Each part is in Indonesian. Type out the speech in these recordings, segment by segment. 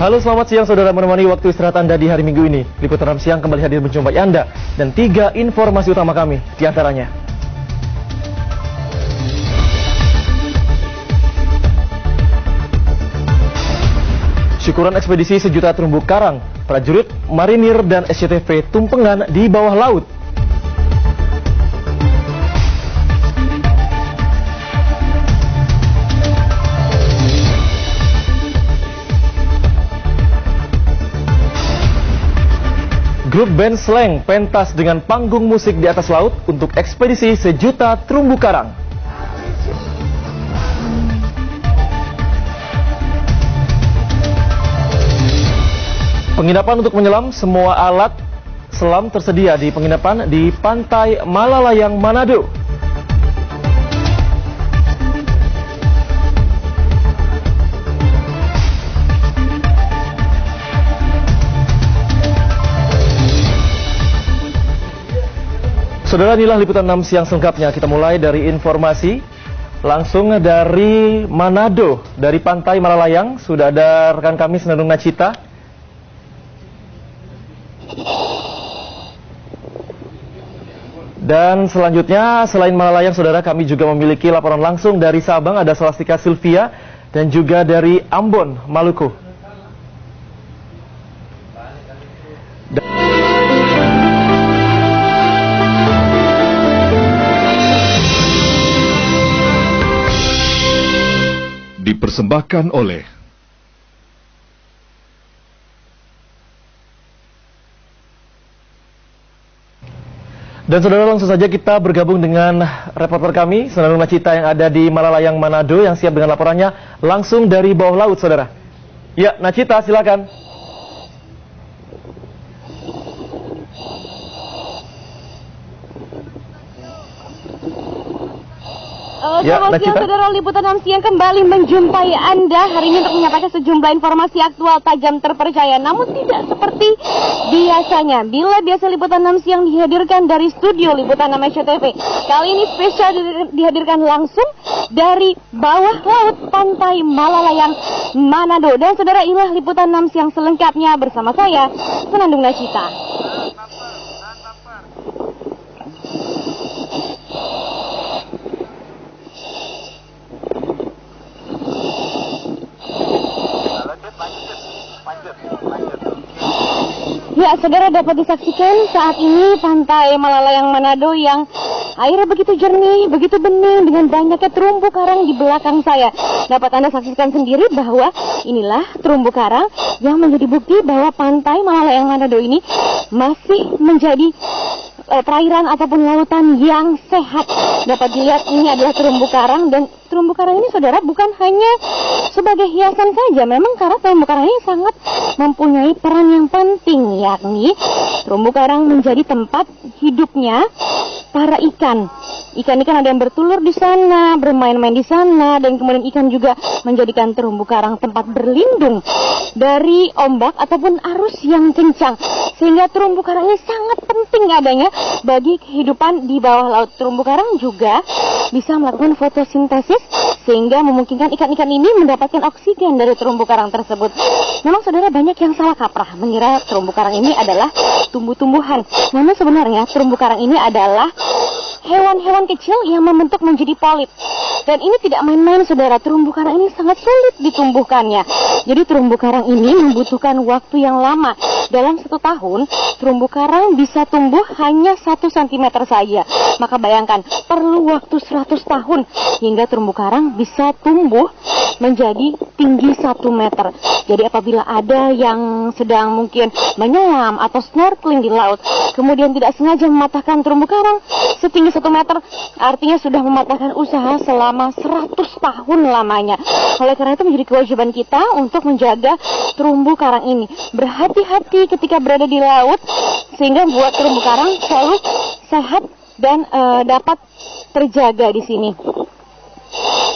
Halo, selamat siang saudara, menemani waktu istirahat Anda di hari Minggu ini. Liputan 6 siang kembali hadir menjumpai Anda dan 3 informasi utama kami di antaranya. Syukuran ekspedisi sejuta terumbu karang, prajurit, marinir, dan SCTV tumpengan di bawah laut. Grup band Slang pentas dengan panggung musik di atas laut untuk ekspedisi sejuta terumbu karang. Penginapan untuk menyelam, semua alat selam tersedia di penginapan di Pantai Malalayang, Manado. Saudara, inilah liputan 6 siang selengkapnya. Kita mulai dari informasi langsung dari Manado, dari Pantai Malalayang. Sudah ada rekan kami Senandung Nacita. Dan selanjutnya, selain Malalayang, saudara, kami juga memiliki laporan langsung dari Sabang. Ada Salastika Sylvia dan juga dari Ambon, Maluku. Dipersembahkan oleh dan saudara, langsung saja kita bergabung dengan reporter kami Senandung Nacita yang ada di Malalayang, Manado, yang siap dengan laporannya langsung dari bawah laut, saudara. Ya, Nacita, silakan. Selamat siang saudara, liputan 6 siang kembali menjumpai Anda hari ini untuk menyampaikan sejumlah informasi aktual tajam terpercaya, namun tidak seperti biasanya. Bila biasa liputan 6 siang dihadirkan dari studio liputan 6 SCTV, kali ini spesial dihadirkan langsung dari bawah laut Pantai Malalayang, Manado. Dan saudara, inilah liputan 6 siang selengkapnya bersama saya, Senandung Nacita. Ya, saudara, dapat disaksikan saat ini Pantai Malalayang, Manado yang airnya begitu jernih, begitu bening dengan banyaknya terumbu karang di belakang saya. Dapat Anda saksikan sendiri bahwa inilah terumbu karang yang menjadi bukti bahwa Pantai Malalayang, Manado ini masih menjadi perairan ataupun lautan yang sehat. Dapat dilihat ini adalah terumbu karang, dan terumbu karang ini, saudara, bukan hanya sebagai hiasan saja. Memang karena terumbu karang ini sangat mempunyai peran yang penting, yakni terumbu karang menjadi tempat hidupnya para ikan. Ikan-ikan ada yang bertelur di sana, bermain-main di sana, dan kemudian ikan juga menjadikan terumbu karang tempat berlindung dari ombak ataupun arus yang kencang. Sehingga terumbu karang ini sangat penting adanya bagi kehidupan di bawah laut. Terumbu karang juga bisa melakukan fotosintesis sehingga memungkinkan ikan-ikan ini mendapatkan oksigen dari terumbu karang tersebut. Memang saudara, banyak yang salah kaprah mengira terumbu karang ini adalah tumbuh-tumbuhan. Namun sebenarnya terumbu karang ini adalah hewan-hewan kecil yang membentuk menjadi polip. Dan ini tidak main-main, saudara. Terumbu karang ini sangat sulit ditumbuhkannya. Jadi terumbu karang ini membutuhkan waktu yang lama. Dalam 1 tahun, terumbu karang bisa tumbuh hanya 1 cm saja. Maka bayangkan, perlu waktu 100 tahun hingga terumbu karang bisa tumbuh menjadi tinggi 1 meter. Jadi apabila ada yang sedang mungkin menyelam atau snorkeling di laut, kemudian tidak sengaja mematahkan terumbu karang setinggi 1 meter, artinya sudah mematahkan usaha selama 100 tahun lamanya. Oleh karena itu menjadi kewajiban kita untuk menjaga terumbu karang ini. Berhati-hati ketika berada di laut sehingga buat terumbu karang selalu sehat dan dapat terjaga di sini.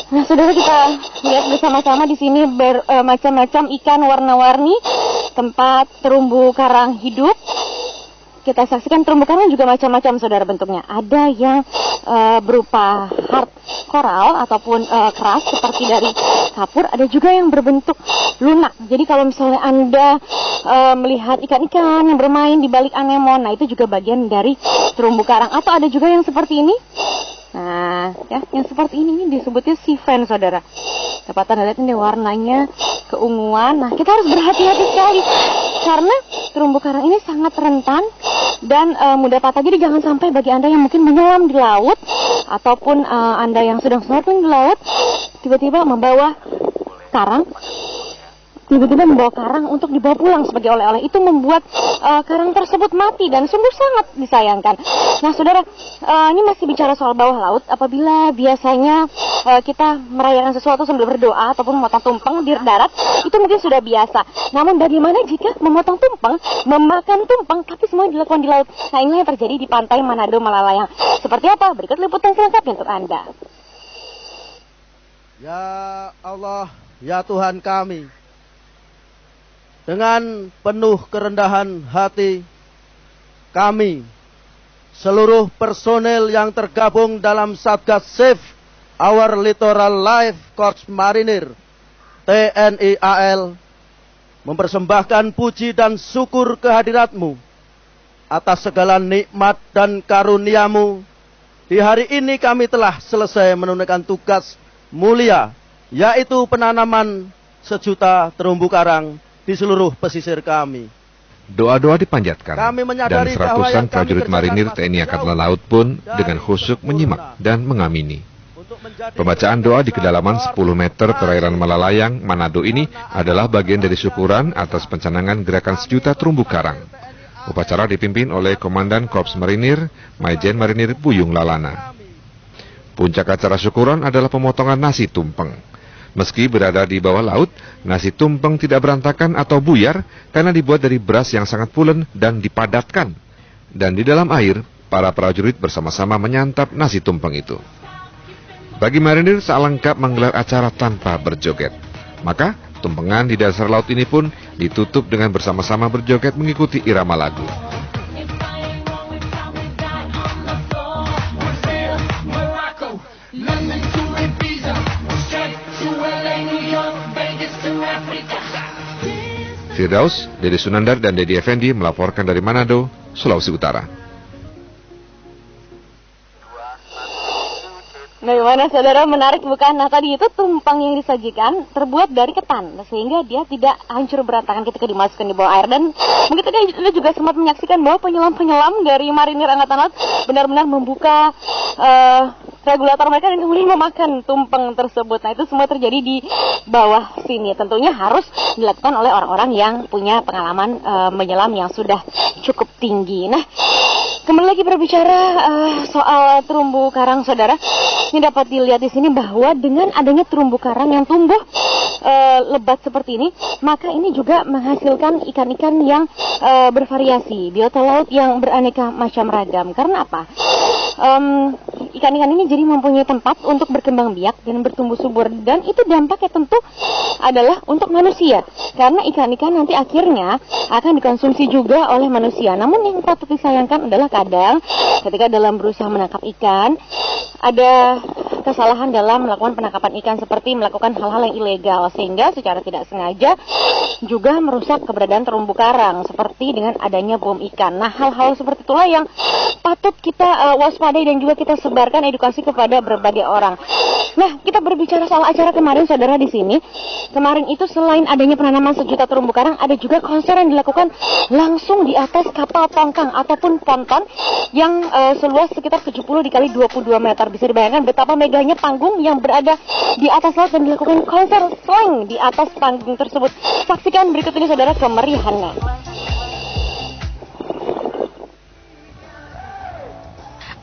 Nah, saudara, kita lihat bersama-sama di sini bermacam-macam ikan warna-warni, tempat terumbu karang hidup. Kita saksikan terumbu karang juga macam-macam, saudara, bentuknya. Ada yang berupa hard coral ataupun keras seperti dari kapur, ada juga yang berbentuk lunak. Jadi kalau misalnya Anda melihat ikan-ikan yang bermain di balik anemon, nah itu juga bagian dari terumbu karang. Atau ada juga yang seperti ini. Nah, ya, yang seperti ini disebutnya sea fan, saudara. Dapat Anda lihat ini warnanya keunguan. Nah, kita harus berhati-hati sekali karena terumbu karang ini sangat rentan dan mudah patah. Jadi jangan sampai bagi Anda yang mungkin menyelam di laut ataupun Anda yang sedang snorkeling di laut tiba-tiba membawa karang untuk dibawa pulang sebagai oleh-oleh. Itu membuat karang tersebut mati dan sungguh sangat disayangkan. Nah, saudara, ini masih bicara soal bawah laut. Apabila biasanya kita merayakan sesuatu sambil berdoa ataupun memotong tumpeng di darat, itu mungkin sudah biasa. Namun bagaimana jika memotong tumpeng, memakan tumpeng, tapi semua dilakukan di laut? Nah, inilah yang terjadi di pantai Manado Malalayang. Seperti apa? Berikut liputan selengkapnya untuk Anda. Ya Allah, ya Tuhan kami, dengan penuh kerendahan hati, kami, seluruh personel yang tergabung dalam Satgas Save Our Littoral Life Korps Marinir TNI AL, mempersembahkan puji dan syukur kehadirat-Mu atas segala nikmat dan karunia-Mu. Di hari ini kami telah selesai menunaikan tugas mulia, yaitu penanaman 1 juta terumbu karang di seluruh pesisir kami. Doa-doa dipanjatkan dan seratusan prajurit marinir TNI Angkatan Laut pun dengan khusyuk menyimak dan mengamini. Pembacaan doa di kedalaman 10 meter perairan Malalayang, Manado ini adalah bagian dari syukuran atas pencanangan gerakan 1 juta terumbu karang. Upacara dipimpin oleh Komandan Korps Marinir, Majen Marinir Buyung Lalana. Puncak acara syukuran adalah pemotongan nasi tumpeng. Meski berada di bawah laut, nasi tumpeng tidak berantakan atau buyar karena dibuat dari beras yang sangat pulen dan dipadatkan. Dan di dalam air, para prajurit bersama-sama menyantap nasi tumpeng itu. Bagi marinir, sealengkap menggelar acara tanpa berjoget. Maka, tumpengan di dasar laut ini pun ditutup dengan bersama-sama berjoget mengikuti irama lagu. Firdaus, Dede Sunandar, dan Dedi Effendi melaporkan dari Manado, Sulawesi Utara. Bagaimana saudara, menarik bukan? Nah, tadi itu tumpeng yang disajikan terbuat dari ketan, sehingga dia tidak hancur berantakan ketika dimasukkan di bawah air. Dan mungkin tadi Anda juga sempat menyaksikan bahwa penyelam-penyelam dari Marinir Angkatan Laut benar-benar membuka regulator mereka dan kemudian memakan tumpeng tersebut. Nah, itu semua terjadi di bawah sini. Tentunya harus dilakukan oleh orang-orang yang punya pengalaman menyelam yang sudah cukup tinggi. Nah, kembali lagi berbicara soal terumbu karang, saudara. Ini dapat dilihat di sini bahwa dengan adanya terumbu karang yang tumbuh lebat seperti ini, maka ini juga menghasilkan ikan-ikan yang bervariasi, biota laut yang beraneka macam ragam. Karena apa? Ikan-ikan ini jadi mempunyai tempat untuk berkembang biak dan bertumbuh subur, dan itu dampaknya tentu adalah untuk manusia, karena ikan-ikan nanti akhirnya akan dikonsumsi juga oleh manusia. Namun yang patut disayangkan adalah kadang ketika dalam berusaha menangkap ikan ada kesalahan dalam melakukan penangkapan ikan, seperti melakukan hal-hal yang ilegal, sehingga secara tidak sengaja juga merusak keberadaan terumbu karang, seperti dengan adanya bom ikan. Nah, hal-hal seperti itulah yang patut kita waspadai dan juga kita sebarkan edukasi kepada berbagai orang. Nah, kita berbicara soal acara kemarin, saudara, di sini. Kemarin itu selain adanya penanaman 1 juta terumbu karang, ada juga konser yang dilakukan langsung di atas kapal tongkang ataupun ponton yang seluas sekitar 70 dikali 22 meter. Bisa dibayangkan betapa megahnya panggung yang berada di atas laut dan dilakukan konser slang di atas panggung tersebut. Saksikan berikut ini, saudara, kemeriahannya.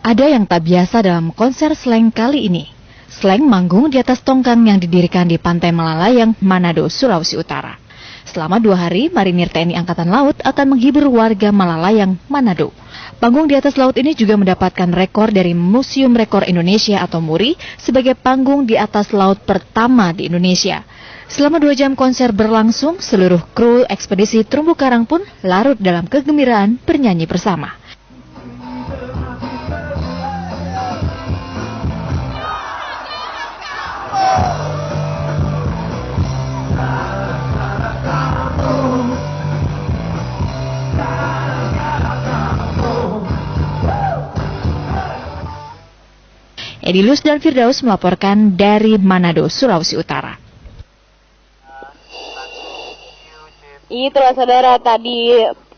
Ada yang tak biasa dalam konser slang kali ini. Slang manggung di atas tongkang yang didirikan di Pantai Malalayang, Manado, Sulawesi Utara. Selama 2 hari, Marinir TNI Angkatan Laut akan menghibur warga Malalayang, Manado. Panggung di atas laut ini juga mendapatkan rekor dari Museum Rekor Indonesia atau MURI sebagai panggung di atas laut pertama di Indonesia. Selama 2 jam konser berlangsung, seluruh kru ekspedisi terumbu karang pun larut dalam kegembiraan bernyanyi bersama. Edilus dan Firdaus melaporkan dari Manado, Sulawesi Utara. Itulah saudara tadi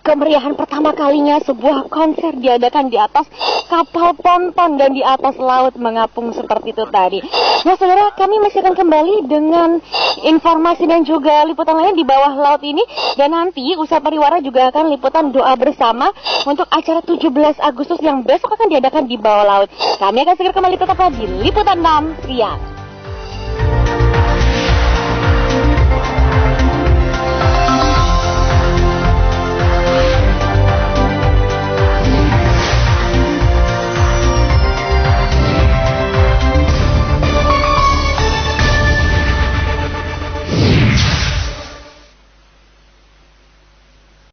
kemeriahan pertama kalinya sebuah konser diadakan di atas kapal ponton dan di atas laut mengapung seperti itu tadi. Nah saudara, kami masih akan kembali dengan informasi dan juga liputan lain di bawah laut ini. Dan nanti Usaha Pariwara juga akan liputan doa bersama untuk acara 17 Agustus yang besok akan diadakan di bawah laut. Kami akan segera kembali tetaplah di Liputan 6 Siang.